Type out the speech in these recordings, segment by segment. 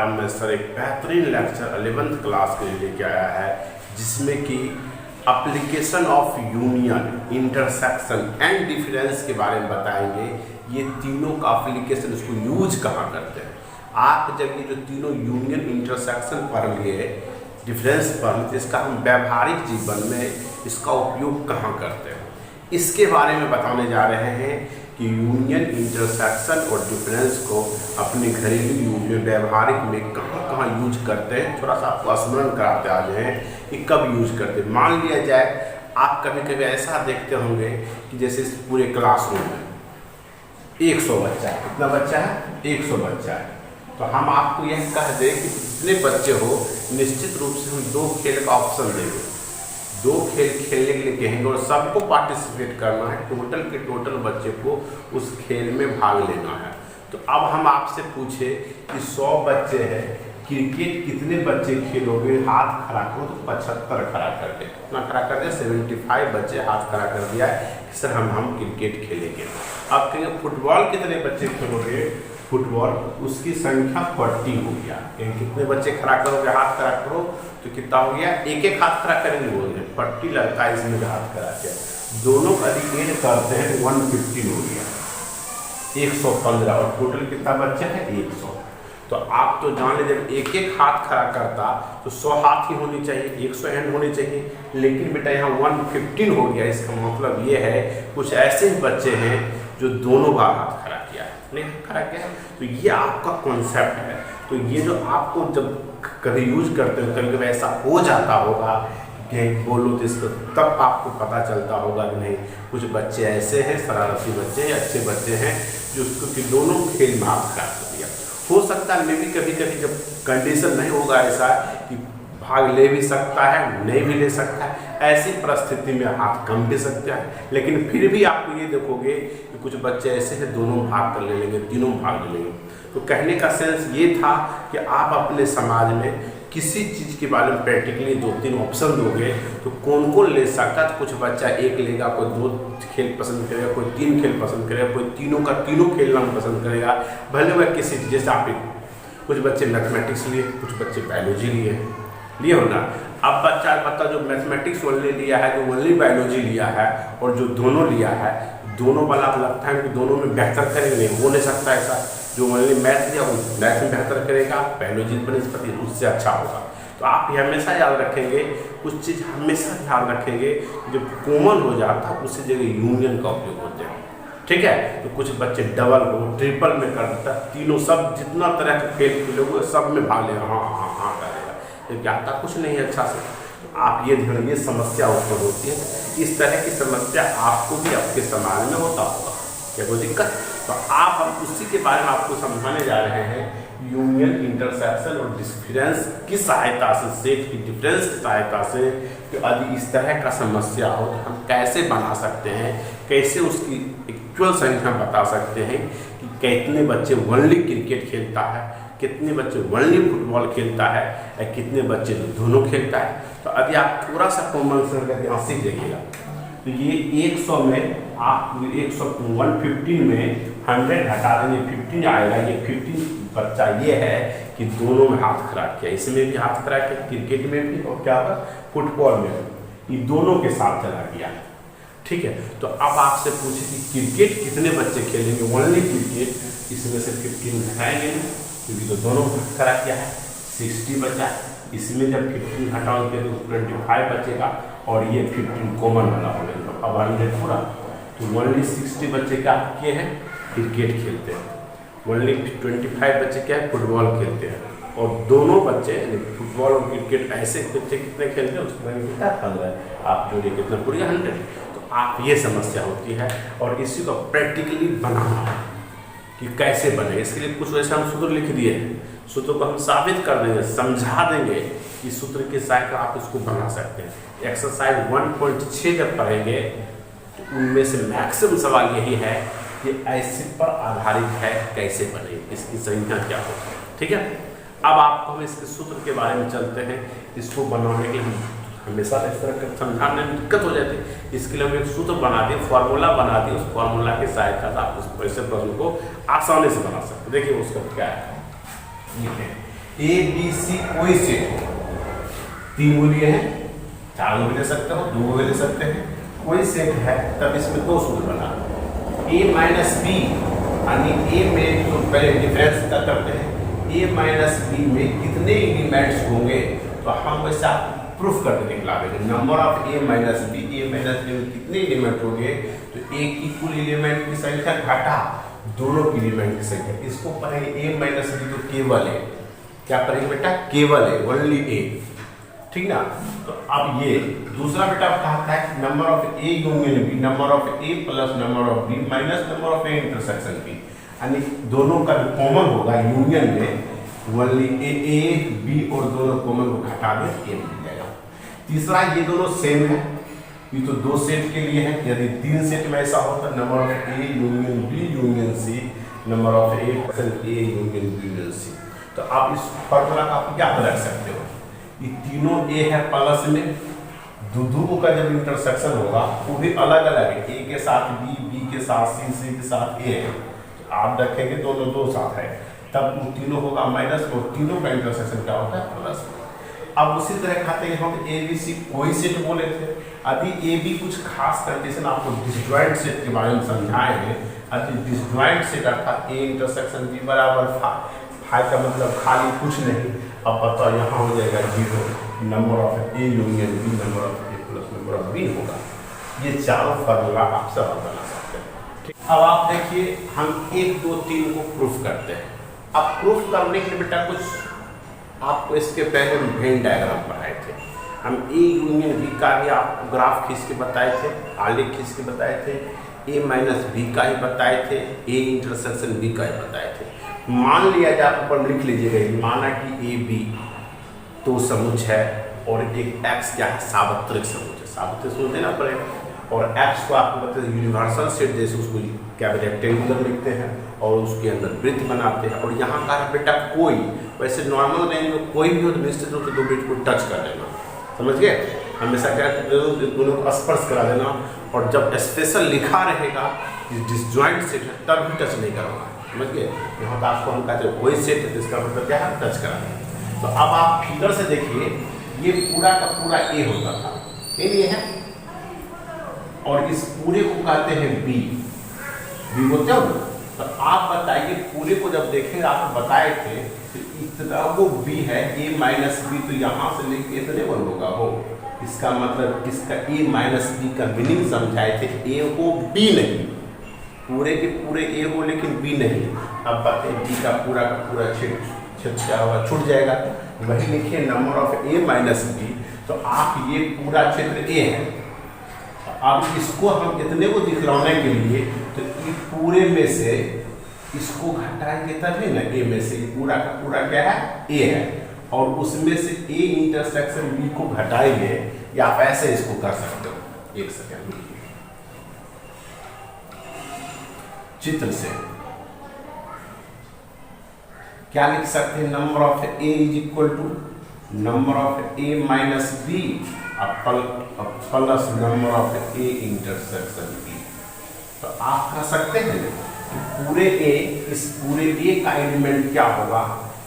आरंभ में सर एक बेहतरीन लेक्चर 11th क्लास के लिए लेके आया है, जिसमें कि application of union, intersection and difference के बारे में बताएंगे। ये तीनों का एप्लीकेशन, इसको यूज कहाँ करते हैं। आप जब ये जो तीनों यूनियन, इंटरसेक्शन पढ़ लिए, डिफरेंस पढ़ लिए, इसका हम व्यावहारिक जीवन में इसका उपयोग कहाँ करते हैं, इसके बारे में बताने जा रहे हैं कि यूनियन, इंटरसेक्शन और डिफरेंस को अपने घरेलू यूज में, व्यवहारिक में कहाँ कहाँ यूज करते हैं। थोड़ा सा आपको स्मरण कराते आ जाए कि कब यूज करते हैं। मान लिया जाए आप कभी कभी ऐसा देखते होंगे कि जैसे इस पूरे क्लासरूम में 100 बच्चा है। कितना बच्चा है? 100 बच्चा है। तो हम आपको यह कह दें कि जितने बच्चे हो, निश्चित रूप से हम 2 खेल का ऑप्शन देंगे। 2 खेल खेलने के लिए कहेंगे और सबको पार्टिसिपेट करना है। टोटल के टोटल बच्चे को उस खेल में भाग लेना है। तो अब हम आपसे पूछे कि 100 बच्चे हैं, क्रिकेट कितने बच्चे खेलोगे? हाथ खड़ा करो। तो 75 खड़ा कर दे। कितना खड़ा कर दिया? 75 बच्चे हाथ खड़ा कर दिया है कि सर हम क्रिकेट खेलेंगे। अब कहेंगे फुटबॉल कितने बच्चे खेलोगे? फुटबॉल, उसकी संख्या 40 हो गया। कितने बच्चे खड़ा करोगे? हाथ खड़ा करो। तो कितना हो गया? एक एक हाथ खड़ा करेंगे, बोलेंगे 40 लड़का इसमें हाथ खड़ा किया। दोनों का एड करते हैं 115 हो गया, 115। और टोटल कितना बच्चा है? 100। तो आप तो जान ले, जब एक एक हाथ खड़ा करता तो 100 हाथ ही होनी चाहिए, 100 हैंड होने चाहिए। लेकिन बेटा यहाँ 115 हो गया। इसका मतलब ये है कुछ ऐसे बच्चे हैं जो दोनों बार हाथ खड़ा किया है, नहीं खड़ा किया। तो ये आपका कॉन्सेप्ट है। तो ये जो आपको जब कभी यूज करते हो, कभी कभी ऐसा हो जाता होगा कि बोलो तो इसको, तब आपको पता चलता होगा कि नहीं, कुछ बच्चे ऐसे हैं, शरारती बच्चे, अच्छे बच्चे हैं जो उसको कि दोनों खेल में हाथ खड़ा कर दिया। हो सकता है मे भी कभी कभी जब कंडीशन नहीं होगा ऐसा कि भाग ले भी सकता है, नहीं भी ले सकता है, ऐसी परिस्थिति में हाथ कम भी सकता है। लेकिन फिर भी आप ये देखोगे कि कुछ बच्चे ऐसे हैं दोनों भाग कर ले लेंगे, तीनों भाग ले लेंगे। तो कहने का सेंस ये था कि आप अपने समाज में किसी चीज़ के बारे में प्रैक्टिकली 2-3 ऑप्शन दोगे तो कौन कौन ले सकता है। तो कुछ बच्चा 1 लेगा, कोई 2 खेल पसंद करेगा, कोई 3 खेल पसंद करेगा, कोई तीनों का तीनों खेलना पसंद करेगा। भले वह किसी, जैसे आप कुछ बच्चे मैथमेटिक्स लिए, कुछ बच्चे बायोलॉजी लिए हो ना। अब बच्चा जो मैथमेटिक्स ओनली लिया है, जो ओनली बायोलॉजी लिया है और जो दोनों लिया है, दोनों वाला लगता है कि दोनों में बेहतर करेंगे, हो नहीं सकता ऐसा। जो ओनली मैथ लिया वो मैथ में बेहतर करेगा, बायोलॉजी बनस्पति उससे अच्छा होगा। तो आप ये हमेशा याद रखेंगे, कुछ चीज़ हमेशा ध्यान रखेंगे, जब कॉमन हो जाता है उसी जगह यूनियन का उपयोग होता है। ठीक है। तो कुछ बच्चे डबल हो, ट्रिपल में कर देता है, तीनों सब जितना तरह के खेल खेलोगे सब में भाग ले, हाँ करेगा, जबकि आता कुछ नहीं है अच्छा से। आप ये ध्यान, ये समस्या उत्पन्न होती है। इस तरह की समस्या आपको भी आपके समाज में होता होगा, क्या कोई दिक्कत? तो आप हम उसी के बारे में आपको समझाने जा रहे हैं। यूनियन, इंटरसेक्शन और डिफरेंस की सहायता से, सेट की डिफरेंस की सहायता से कि यदि इस तरह का समस्या हो तो हम कैसे बना सकते हैं, कैसे उसकी एक्चुअल संख्या बता सकते हैं कि कितने बच्चे ओनली क्रिकेट खेलता है, कितने बच्चे ओनली फुटबॉल खेलता है, या कितने बच्चे दोनों खेलता है। तो अभी आप थोड़ा सा कॉमन सेंस करके यहाँ सीख जाइएगा। तो ये 100 में आप 115 में 100 हटा देंगे, 15 आएगा। ये 15 बच्चा ये है कि दोनों में हाथ खड़ा किया, इसमें भी हाथ खड़ा किया, क्रिकेट में भी और क्या होगा, फुटबॉल में भी, ये दोनों के साथ चला गया। ठीक है। तो अब आपसे पूछे कि क्रिकेट कितने बच्चे खेलेंगे? ओनली क्रिकेट, इसमें से 15 हटाएंगे क्योंकि तो दोनों खड़ा किया है, 60 बचा। इसमें जब 15 हटाओगे तो 25 बचेगा और ये 15 कॉमन वाला हो गया। तो अब 100 पूरा। तो ओनली 60 बच्चे क्या किए हैं? क्रिकेट खेलते हैं। ओनली 25 बच्चे क्या है? फुटबॉल खेलते हैं। और दोनों बच्चे फुटबॉल और क्रिकेट ऐसे बच्चे कितने खेलते हैं उसमें कितना 15, आप जोड़िए कितना पूरी 100। तो आप ये समस्या होती है और इसी को प्रैक्टिकली बनाना कि कैसे बने। इसके लिए कुछ वैसे हम सूत्र लिख दिए हैं, सूत्र को हम साबित कर देंगे, समझा देंगे कि सूत्र की सहायता आप इसको बना सकते हैं। एक्सरसाइज 1.6 जब पढ़ेंगे तो उनमें से मैक्सिमम सवाल यही है कि ऐसे पर आधारित है, कैसे बने, इसकी संख्या क्या हो। ठीक है। अब आपको हम इसके सूत्र के बारे में चलते हैं। इसको बनाने के लिए हमेशा इस तरह का समझाने में दिक्कत हो जाती है, इसके लिए हम एक सूत्र बना दिए, फॉर्मूला बना दिए। उस फॉर्मूला की सहायता से आप उस ऐसे प्रश्न को आसानी से बना सकते हैं। देखिए उसका क्या है, ये है ए बी सी कोई सेट हो, 3 को लिए हैं, 4 को भी ले सकते हो, 2 को भी ले सकते हैं, कोई सेट है तब इसमें 2 सूत्र बना ए माइनस बी, यानी ए में तो पहले डिफरेंस का करते हैं, ए माइनस बी में कितने एलिमेंट्स होंगे तो हम वैसा प्रूफ करके निकला देंगे। Number of A minus B में कितने एलिमेंट होंगे तो ए की कुल एलिमेंट की संख्या घटा दोनों की एलिमेंट की संख्या, इसको पढ़ेंगे ए माइनस बी तो केवल है, क्या पढ़ेंगे बेटा, केवल है, ओनली ए, ठीक ना। तो अब ये दूसरा बेटा कहता है number of A union B, number of A plus number of B minus number of A intersection B, यानी दोनों का जो कॉमन होगा यूनियन में ओनली ए बी और दोनों कॉमन को घटा दें ए मिल जाएगा। तीसरा ये दोनों सेम है, ये तो 2 सेट के लिए है, यदि 3 सेट में ऐसा होता number of A union B union C, number of A union B union C, तो आप इस फॉर्मूला का आप याद रख सकते हो। ये तीनों ए है प्लस में, दो का जब इंटरसेक्शन होगा वो भी अलग अलग है, ए के साथ बी, बी के साथ सी, सी के साथ ए है, आप रखेंगे दोनों 2 साथ है, तब तीनों होगा माइनस और तीनों का इंटरसेक्शन क्या होता है प्लस। अब उसी तरह खाते हैं हम ए बी सी कोई सेट बोले थे, अभी ए बी कुछ खास कंडीशन आपको डिसजॉइंट सेट के बारे में समझाए हैं। अभी डिसजॉइंट सेट अर्थात ए इंटरसेक्शन बी बराबर फाइव का मतलब खाली कुछ नहीं, अब बताओ यहाँ हो जाएगा 0, number of A union B number of A plus number of B होगा। ये चारों फार्मूला आप सब बना सकते हैं, ठीक। अब आप देखिए हम 1 2 3 को प्रूफ करते हैं। अब प्रूफ करने के लिए बेटा कुछ आपको इसके पहले वेन डायग्राम पढ़ाए थे, हम ए यूनियन बी का भी आपको ग्राफ खींच के बताए थे, आलेख खींच के बताए थे, ए माइनस बी का ही बताए थे, ए इंटरसेक्शन बी का ही बताए थे। मान लिया जाए, आप ऊपर लिख लीजिएगा, माना कि ए बी तो समुच्चय है और एक एक्स क्या है सार्वत्रिक समुच्चय, सार्वत्रिक समुच्चय देना पड़ेगा, और एक्स को आपको बताते हैं यूनिवर्सल सेट, जैसे उसको क्या रेक्टेंगुलर लिखते हैं और उसके अंदर वृत्त बनाते हैं। और यहाँ का बेटा कोई, वैसे नॉर्मल रेंज में कोई भी हो तो निश्चित रूप से 2 वृत्त को टच कर देना, समझ गए, हमेशा क्या दोनों को स्पर्श करा देना, और जब स्पेशल लिखा रहेगा डिसजॉइंट सेट है तब भी टच नहीं करना, समझ गए। यहाँ तो आपको हम कहते हैं कोई सेट है, इसका मतलब क्या है टच करा। तो अब आप फिगर से देखिए, ये पूरा का पूरा ए होता था, ये है, और इस पूरे को कहते हैं बी, बी बोलते हो। तो आप बताइए पूरे को जब देखें, आप बताए थे तो इतना वो बी है, ए माइनस बी, तो यहाँ से लेके इतने वन होगा वो, इसका मतलब इसका ए माइनस बी का मीनिंग समझाए थे, ए हो बी नहीं, पूरे के पूरे ए हो लेकिन बी नहीं। अब बताइए बी का पूरा छेद क्या होगा, छूट जाएगा, वही लिखिए number of A minus B, तो आप ये पूरा क्षेत्र ए है। अब इसको हम इतने को दिखलाने के लिए तो ये पूरे में से इसको घटाएंगे तभी ना, ए में से पूरा का पूरा क्या है ए है, और उसमें से ए इंटरसेक्शन बी को घटाएंगे, या आप ऐसे इसको कर सकते हो। एक सेकंड चित्र से क्या लिख सकते हैं, number of A is equal to number of A minus B plus number of A intersection B. तो आप कह सकते हैं पूरे ए, इस पूरे ए का एलिमेंट क्या होगा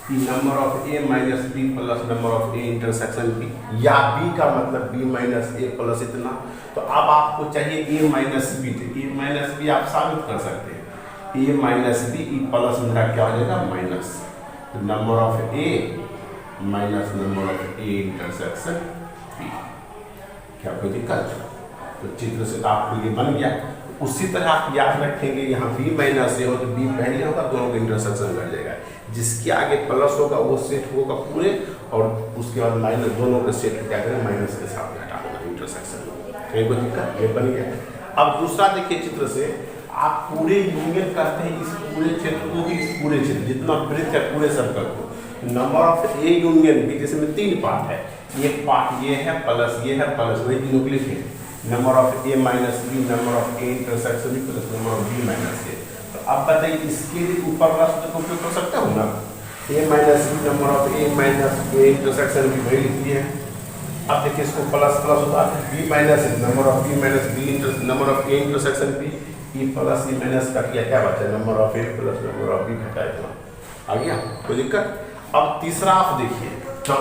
कि number of A minus B plus number of A intersection B, या बी का मतलब बी माइनस ए प्लस इतना। तो अब आपको चाहिए ए माइनस बी, तो ए माइनस बी आप साबित कर सकते हैं, ए माइनस बी प्लस मेरा क्या हो जाएगा minus number of A minus number of A intersection B. क्या कोई दिक्कत? तो चित्र से आपको ये बन गया। उसी तरह आप याद रखेंगे, यहाँ बी माइनस ए हो तो बी पहले होगा, दोनों का इंटरसेक्शन कर जाएगा, जिसके आगे प्लस होगा वो सेट होगा पूरे, और उसके बाद माइनस दोनों के सेट क्या करें माइनस के साथ घटा होगा इंटरसेक्शन। कहीं कोई दिक्कत? ये बन गया। अब दूसरा देखिए चित्र से, आप पूरे यूनियन करते हैं इस पूरे क्षेत्र को भी, इस पूरे क्षेत्र जितना वृत्त है पूरे सर्कल को, number of A union B, जिसमें 3 पार्ट है, एक पार्ट ये है प्लस ये है प्लस, वही तीनों को लिखे number of A minus B number of A intersection B plus number of B minus A. तो अब बताइए इसके लिए ऊपर वाला सूत्र का उपयोग कर सकते हो ना, A minus B number of A minus A intersection B वही लिखती है। अब देखिए इसको प्लस प्लस होता है, B minus number of B minus B number of A intersection B, E plus E minus का किया क्या बचा number of A plus number of B घटाए, तो आ गया, कोई दिक्कत? अब तीसरा आप देखिए, तो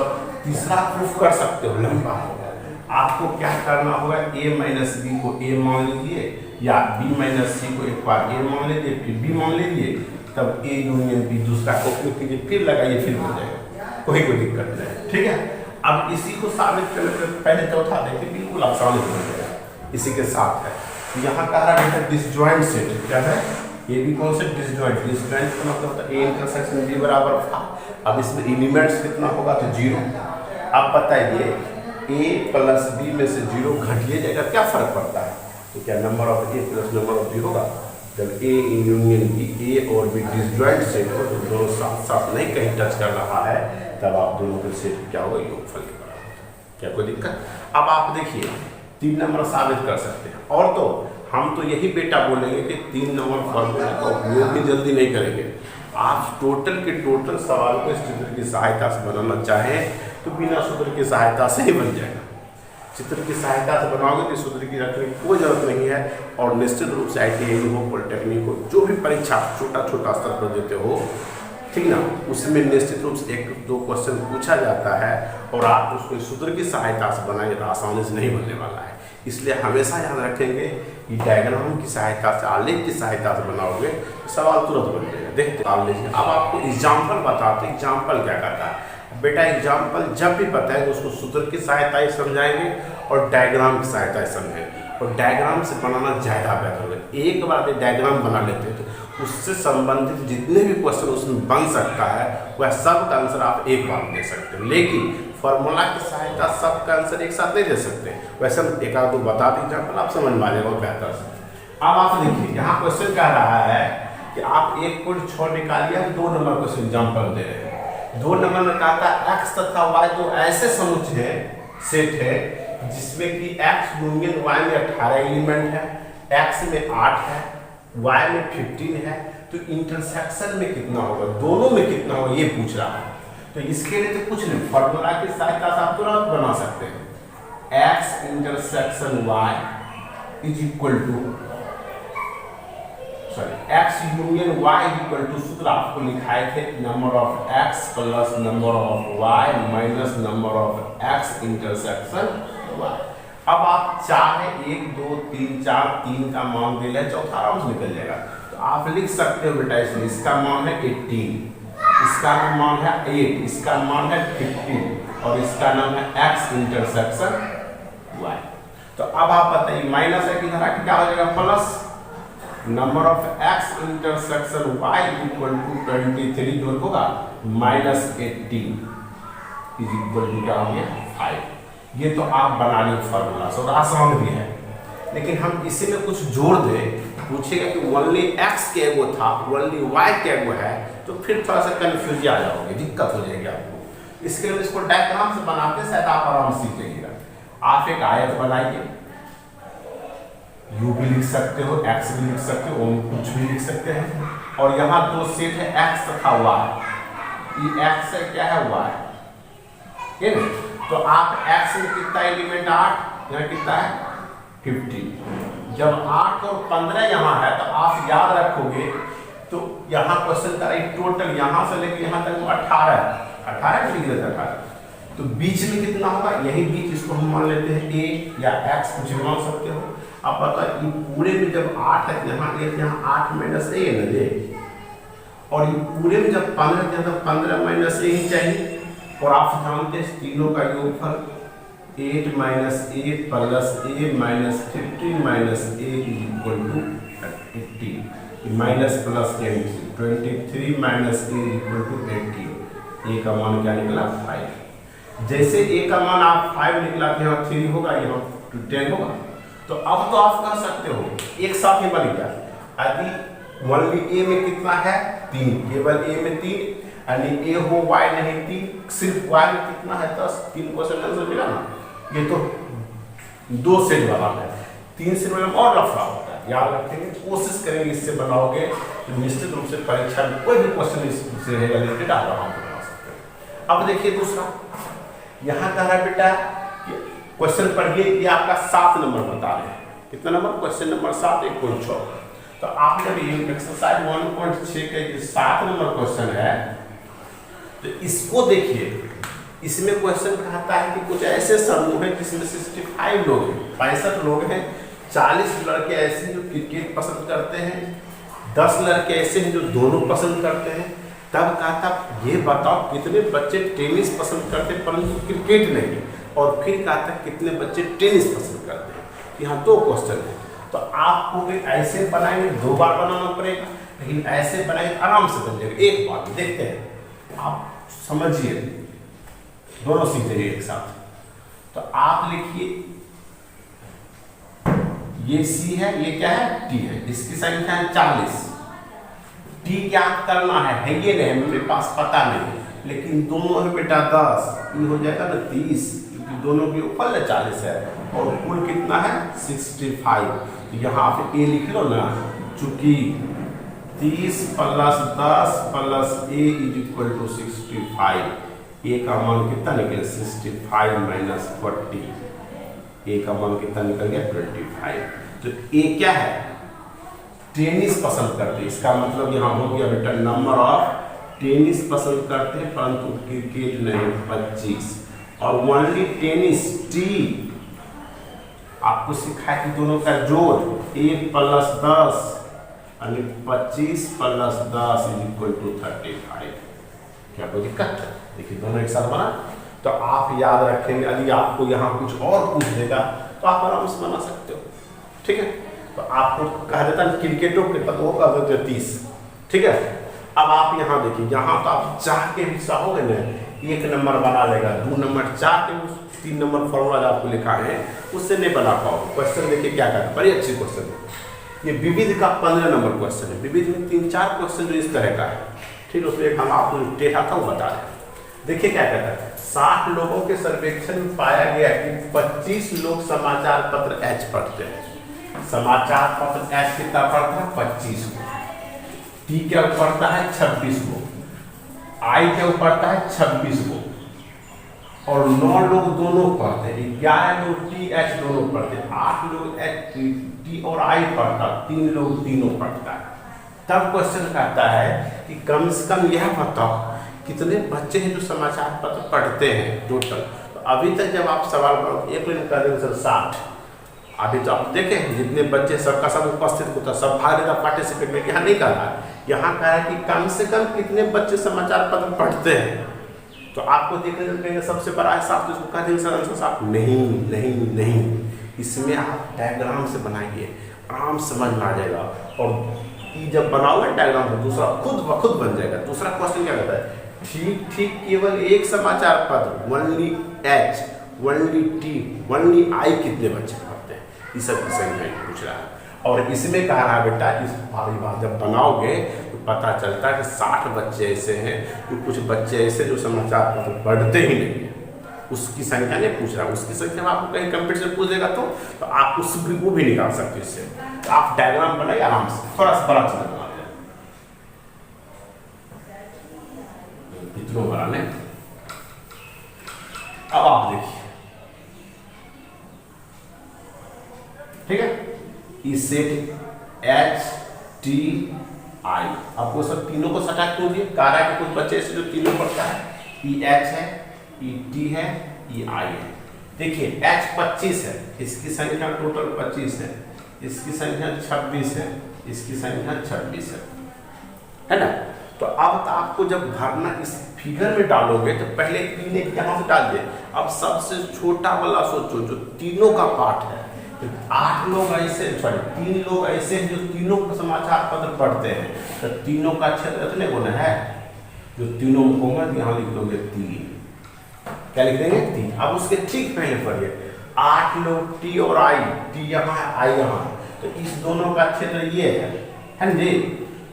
तीसरा प्रूफ कर सकते हो, लंबा होगा। आपको क्या करना होगा, a माइनस बी को a मान लीजिए, या b माइनस सी को एक बार a मान लीजिए, फिर b मान लीजिए, तब a यूनियन b दूसरा को उपयोग कीजिए, फिर लगाइए, फिर हो जाएगा, कोई दिक्कत नहीं। ठीक है, अब इसी को साबित करने से पहले चौथा देखिए, बिल्कुल आसान हो जाएगा। इसी के साथ है यहाँ कह रहा है डिसजॉइंट सेट, क्या है ये भी कौन से डिसजॉइंट का मतलब होता है a इंटरसेक्शन b बराबर 5। अब इसमें एलिमेंट्स कितना होगा, तो 0। अब बताइए a प्लस b में से 0 घटिए जाएगा, क्या फर्क पड़ता है, तो क्या number of a plus number of b होगा। जब a in union b, a और b डिसजॉइंट सेट हो, तो दोनों साथ साथ नहीं कहीं टच कर रहा है, तब आप दोनों के सेट क्या होगा, योगफल के बराबर। क्या कोई दिक्कत। अब आप देखिए 3 नंबर साबित कर सकते हैं, और तो हम तो यही बेटा बोलेंगे कि 3 नंबर फॉर्मूला का उपयोग भी जल्दी नहीं करेंगे। आप टोटल के टोटल सवाल को इस चित्र की सहायता से बनाना चाहें तो बिना सूत्र की सहायता से ही बन जाएगा। चित्र की सहायता से बनाओगे तो सूत्र की रखने की कोई जरूरत नहीं है। और निश्चित रूप से ITI हो, पॉलिटेक्निक हो, जो भी परीक्षा छोटा छोटा स्तर पर देते हो, ठीक ना, उसमें निश्चित रूप से 1-2 क्वेश्चन पूछा जाता है और आप उसको सूत्र की सहायता से बनाएंगे तो आसानी से नहीं बनने वाला है। इसलिए हमेशा याद रखेंगे कि डायग्राम की सहायता से, आलेख की सहायता से बनाओगे तो सवाल तुरंत बन जाएगा। देखते मान लीजिए, अब आपको एग्जाम्पल बताते, एग्जाम्पल क्या कहता है बेटा। एग्जाम्पल जब भी बताएंगे उसको सूत्र की सहायता ही समझाएंगे और डायग्राम की सहायता से समझेंगे, और डायग्राम से बनाना ज़्यादा बेहतर होगा। एक बार डायग्राम बना लेते हैं तो उससे संबंधित जितने भी क्वेश्चन उसमें बन सकता है वह सब का आंसर आप एक बार दे सकते हैं, लेकिन फॉर्मूला की सहायता सबका आंसर एक साथ नहीं दे सकते। वैसे हम एक आध दो बता दें एग्जाम्पल, आप समझ में आ जाएगा बेहतर से। अब आप देखिए यहाँ क्वेश्चन कह रहा है कि आप 1.6 निकालिए, हम 2 नंबर क्वेश्चन एग्जाम्पल दे रहे हैं। 2 नंबर में कहता है x तथा y दो ऐसे समुच्चय सेट है जिसमें कि x यूनियन y में 18 एलिमेंट है, x में 8 है, y में 15 है, तो इंटरसेक्शन में कितना होगा, दोनों में कितना होगा ये पूछ रहा है। तो इसके लिए तो कुछ नहीं, फॉर्मूला की सहायता से आप तुरंत बना सकते हैं। x intersection y is equal to x union y equal to, सूत्र आपको लिखाए थे number of x plus number of y minus number of x intersection y। अब आप चाहे 1 2 3 4 3 का मान दे लें, चौथा आराम से निकल जाएगा। तो आप लिख सकते हो बेटा इसमें, इसका मान है 18, इसका मान है 8, इसका मान है 15 और इसका नाम है x इंटरसेक्शन y। तो अब आप बताइए माइनस है किधर आके क्या हो जाएगा, plus number of x intersection y equal to 23 जो होगा माइनस 18 इज इक्वल टू क्या हो गया 5। ये तो आप बना ली फॉर्मूला से और आसान भी है, लेकिन हम इसी में कुछ जोड़ दें, पूछेगा कि ओनली x के एगो था, ओनली y के एगो है, तो फिर थोड़ा सा कंफ्यूज आ जाओगे, दिक्कत हो जाएगी आपको। इसके लिए इसको डायग्राम से बनाते शायद आप आराम सीख जाइएगा। आप एक आयत बनाइए, u भी लिख सकते हो, x भी लिख सकते हो, कुछ भी लिख सकते हैं, और यहाँ 2 सेट है x तथा y। ये x है, क्या है y, ठीक है। तो आप x में कितना एलिमेंट 8, यहाँ कितना है 15। जब 8 और 15 यहाँ है तो आप याद रखोगे, तो यहाँ क्वेश्चन का टोटल यहाँ से लेकर यहाँ तक 18 है, 18 ठीक है। तो बीच में कितना होगा, यही बीच, इसको हम मान लेते हैं a या x, कुछ भी मान सकते हो। अब पता ये पूरे में जब 8 है, यहाँ 1 यहाँ 8 माइनस a है ना, और ये पूरे में जब 15 है तो 15 माइनस a ही चाहिए। और आप जानते हैं तीनों का योगफल 8 minus a plus a minus 15 minus a is equal to 18, minus plus 23 minus a is equal to 18। a का मान क्या निकला 5। जैसे a का मान आप 5 निकला, यहाँ 3 होगा, यहाँ 10 होगा। तो अब तो आप कर सकते हो एक साथ ही बन गया। यदि ओनली a में कितना है 3, केवल a में 3, यानी a हो y नहीं 3, सिर्फ y में कितना है 10, 3 क्वेश्चन आंसर मिला ना। ये तो 2 सेट वाला है, 3 सेट वाला और लफड़ा होता है, याद रखेंगे, कोशिश करेंगे इससे बनाओगे तो निश्चित रूप से परीक्षा में कोई भी क्वेश्चन इससे रिलेटेड आप आराम से बना सकते हैं। अब देखिए दूसरा, यहाँ कह रहा है बेटा क्वेश्चन पढ़िए, ये आपका 7 नंबर बता रहे हैं। कितना नंबर, क्वेश्चन नंबर 7 1.6। तो आप जब ये एक्सरसाइज 1.6 के 7 नंबर क्वेश्चन है, तो इसको देखिए, इसमें क्वेश्चन कहता है कि कुछ ऐसे समूह हैं जिसमें 65 लोग हैं, 65 लोग हैं, 40 लड़के ऐसे हैं जो क्रिकेट पसंद करते हैं, 10 लड़के ऐसे हैं जो दोनों पसंद करते हैं। तब कहा था ये बताओ कितने बच्चे टेनिस पसंद करते हैं परंतु क्रिकेट नहीं, और फिर कहा था कितने बच्चे टेनिस पसंद करते हैं। यहाँ 2 क्वेश्चन है, तो आपको भी ऐसे बनाएंगे 2 बार बनाना पड़ेगा, लेकिन ऐसे बनाएंगे आराम से बन जाएगा। एक बार देखते हैं, आप समझिए, दोनों सीख जाइए एक साथ। तो आप लिखिए ये C है, ये क्या है T है, इसकी संख्या है 40। T क्या करना है ये नहीं मेरे पास पता नहीं, लेकिन दोनों है बेटा 10, ये हो जाएगा ना 30, क्योंकि दोनों के ऊपर 40 है और कुल कितना है 65। तो यहाँ पे ए लिख लो ना, चूंकि 30 + 10 + a = 65। ए का मान कितना निकले 65 - 40, ए का मान कितना निकल गया 25। तो ए क्या है टेनिस पसंद करते हैं, इसका मतलब यहाँ हो गया बेटा नंबर ऑफ टेनिस पसंद करते हैं परंतु क्रिकेट नहीं 25। और ओनली टेनिस टी आपको सिखाया कि दोनों का जोड़ a + 10 यानी 25 + 10 = 35। क्या कोई दिक्कत है? देखिए दोनों एक साथ बना। तो आप याद रखेंगे, यदि आपको यहाँ कुछ और पूछ देगा तो आप आराम से बना सकते हो, ठीक है। तो आपको कह देता है क्रिकेटों के तक होगा 30, ठीक है। अब आप यहाँ देखिए, यहाँ तो आप चाह के भी चाहोगे ना 1 नंबर बना लेगा, 2 नंबर, 4 के 3 नंबर फॉर्मूला जो आपको लिखा है उससे नहीं बना पाओगे। क्वेश्चन देखिए क्या कहता है, बड़ी अच्छी क्वेश्चन है ये। विविध का 15 नंबर क्वेश्चन है। विविध में 3-4 क्वेश्चन जो इस तरह का है, ठीक। उसमें हम आपको टेढ़ा था वो बता रहे हैं। देखिए क्या कहता है, 60 लोगों के सर्वेक्षण में पाया गया कि 25 लोग समाचार पत्र H पढ़ते हैं। समाचार पत्र H कितना पढ़ता है 25 को, T क्या पढ़ता है 26 को, I क्या पढ़ता है 26 को, और 9 लोग दोनों पढ़ते हैं, 11 लोग T H दोनों पढ़ते हैं, 8 लोग H T और I पढ़ता, 3 लोग तीनों पढ़ता है। तब क्वेश्चन कहता है कि कम से कम यह बताओ कितने बच्चे हैं जो समाचार पत्र पढ़ते हैं टोटल। तो अभी तक जब आप सवाल करोगे 1 मिनट कर देंगे सर 60, अभी तो आप देखें जितने बच्चे सबका सब उपस्थित होता, सब भाग लेगा पार्टिसिपेट में। यहाँ नहीं कह रहा है, यहाँ कह रहा है कि कम से कम कितने बच्चे समाचार पत्र पढ़ते हैं। तो आपको देखने को कहेंगे सबसे बड़ा है 7, तो इसको कह देंगे सर आंसर 7। नहीं नहीं नहीं, इसमें आप डायग्राम से बनाइए, आराम समझ में आ जाएगा। और जब बनाओगे डायग्राम तो दूसरा खुद ब खुद बन जाएगा। दूसरा क्वेश्चन क्या कहता है, ठीक ठीक केवल एक समाचार पत्र only H, only T, only I कितने बच्चे पढ़ते हैं, इस सब की संख्या पूछ रहा है। और इसमें कह रहा है बेटा इस बार जब बनाओगे तो पता चलता है कि 60 बच्चे ऐसे हैं, तो कुछ बच्चे ऐसे जो समाचार पत्र पढ़ते ही नहीं है, उसकी संख्या नहीं पूछ रहा। उसकी संख्या आपको कहीं कंप्यूटर से पूछ देगा तो आप उस वो भी निकाल सकते हो इससे। तो आप डायग्राम बनाइए आराम से, थोड़ा सा बड़ा चीज बना इतना बड़ा नहीं। अब आप देखिए, ठीक है, इस सेट H T I आपको सब तीनों को सटा क्यों दिए, कारण के कुछ बच्चे ऐसे जो तीनों पढ़ता है, E H है, E T है, E I है। देखिए H 25 है, इसकी संख्या टोटल 25 है, इसकी संख्या 26 है, इसकी संख्या 26 है ना। तो अब आपको जब भरना इस फिगर में डालोगे तो पहले 3 एक यहाँ से डाल दिए। अब सबसे छोटा वाला सोचो जो तीनों का पार्ट है। 8 लोग ऐसे, सॉरी 3 लोग ऐसे हैं जो तीनों का समाचार पत्र पढ़ते हैं, तो तीनों का क्षेत्र इतने गुना है, जो तीनों होंगे यहाँ लिख दोगे 3। क्या लिख देंगे 3। अब उसके ठीक पहले पढ़िए 8 लोग T और I, T यहाँ है I यहाँ है, तो इस दोनों का क्षेत्र ये है जी।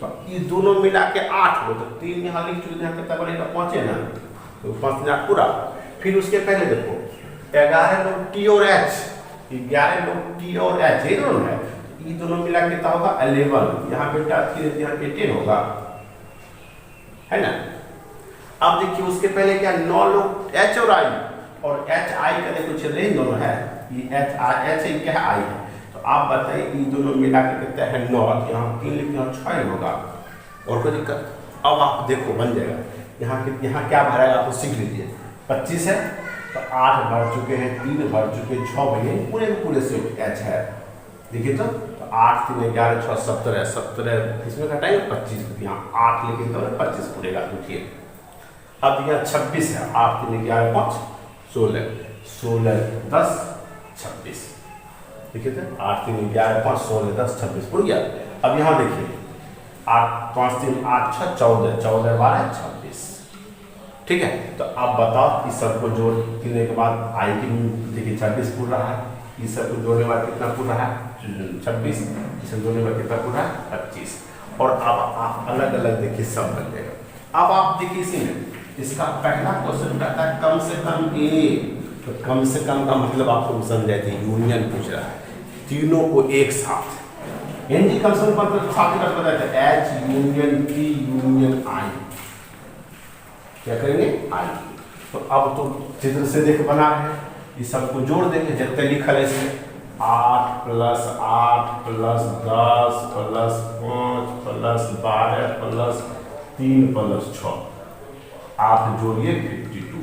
तो इस दोनों मिला के 8 हो, तो 3 यहाँ लिख चुके हैं, कितना बनेगा 5 है ना, तो 5 पूरा। फिर उसके पहले देखो 11 लोग T और H, 11 लोग T और H ये दोनों है, ये दोनों मिला के कितना होगा 11। यहाँ बेटा यहाँ 18 होगा, है ना। अब देखिए उसके पहले क्या 9 लोग H और I, और H I का देखो क्षेत्र इन दोनों है, ये H है क्या है I है। तो आप बताइए इन दोनों मिला के कितना है 9, यहाँ 3 लिखते हैं 6 होगा, और कोई दिक्कत। अब आप देखो बन जाएगा यहाँ क्या भरेगा तो सीख लीजिए। 25 है तो 8 भर चुके हैं, 3 भर चुके, 6 भरे, पूरे से एच है। देखिए तो 8 3 11 6 17 17 इसमें घटाएंगे 25, यहाँ 8 लेके तो 25 पूरेगा। देखिए अब यहाँ 26 है, 8 3 11 5 16 16 10 26। देखिए तो 8 3 11 5 16 10 26 पूर गया। अब यहाँ देखिए 8 5 3 8 6 14 14 12 26। ठीक है, तो अब बताओ इस सबको जोड़ने के बाद आई की देखिए 26 पूर रहा है, इस सबको जोड़ने के बाद कितना पूर रहा है 26, इसे जोड़ने के बाद कितना पूर रहा है 25। और अब आप अलग अलग देखिए सब बन जाएगा। अब आप देखिए इसी में इसका पहला क्वेश्चन कहता है कम से कम ए, तो कम से कम का मतलब आपको समझ आए थे, यूनियन पूछ रहा है तीनों को एक साथ। एनजी कम से कम साथ बताया था एच यूनियन पी यूनियन आई, क्या करेंगे आई। तो अब तो चित्र से देख बना है, इस सबको जोड़ देंगे जितने लिखल है इसमें 8 plus 8 plus 10 plus 5 plus 12 plus 3 plus 6, आप जोड़िए 52,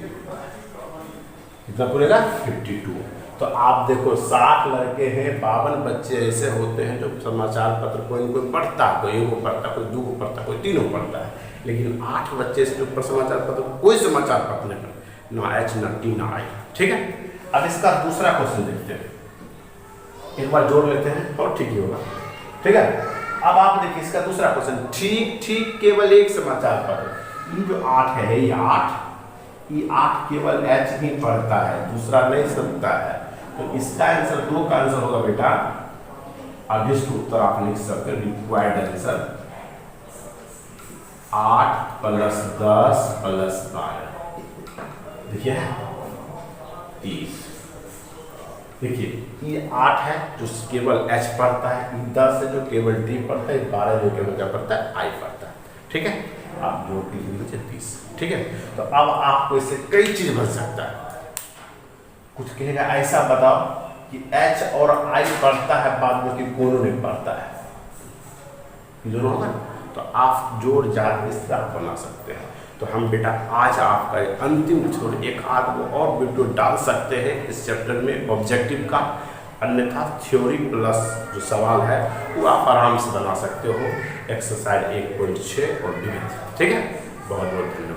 कितना पूरेगा 52। तो आप देखो 60 लड़के हैं, 52 बच्चे ऐसे होते हैं जो समाचार पत्र कोई पढ़ता है, कोई एक को पढ़ता है, कोई दो को पढ़ता है, कोई तीनों को पढ़ता है, लेकिन 8 बच्चे इसके ऊपर समाचार पत्र कोई समाचार पत्र नहीं पढ़ता, ना एच ना टी ना आई। ठीक है, अब इसका दूसरा क्वेश्चन देखते हैं, एक बार जोड़ लेते हैं और ठीक ही होगा। ठीक है, अब आप देखिए इसका दूसरा क्वेश्चन, ठीक ठीक केवल एक समाचार पत्र, ये जो 8 है ये 8 केवल एच ही पढ़ता है, दूसरा नहीं सकता है। तो इसका आंसर 2 का आंसर होगा बेटा, अब इसका उत्तर आप लिख सकते हैं रिक्वायर्ड आंसर 8 प्लस 10 प्लस 12, देखिए 30। देखिए ये 8 है जो केवल एच पढ़ता है, 10 है जो केवल टी पढ़ता है, 12 जो केवल क्या पढ़ता है आई पढ़ता है। ठीक है, आप जोड़ के लीजिए 30। ठीक है, तो अब आपको इससे कई चीज बन सकता है। कुछ कहेगा ऐसा बताओ कि एच और आई पढ़ता है बाद में कि कोनो नहीं पढ़ता है, दोनों होगा, तो आप जोड़ जाड़ इस तरह बना सकते हैं। तो हम बेटा आज आपका अंतिम छोड़ एक आध वो और वीडियो डाल सकते हैं इस चैप्टर में ऑब्जेक्टिव का, अन्यथा थ्योरी प्लस जो सवाल है वो आप आराम से बना सकते हो, एक्सरसाइज 1.6 और विविध। ठीक है, बहुत बहुत धन्यवाद।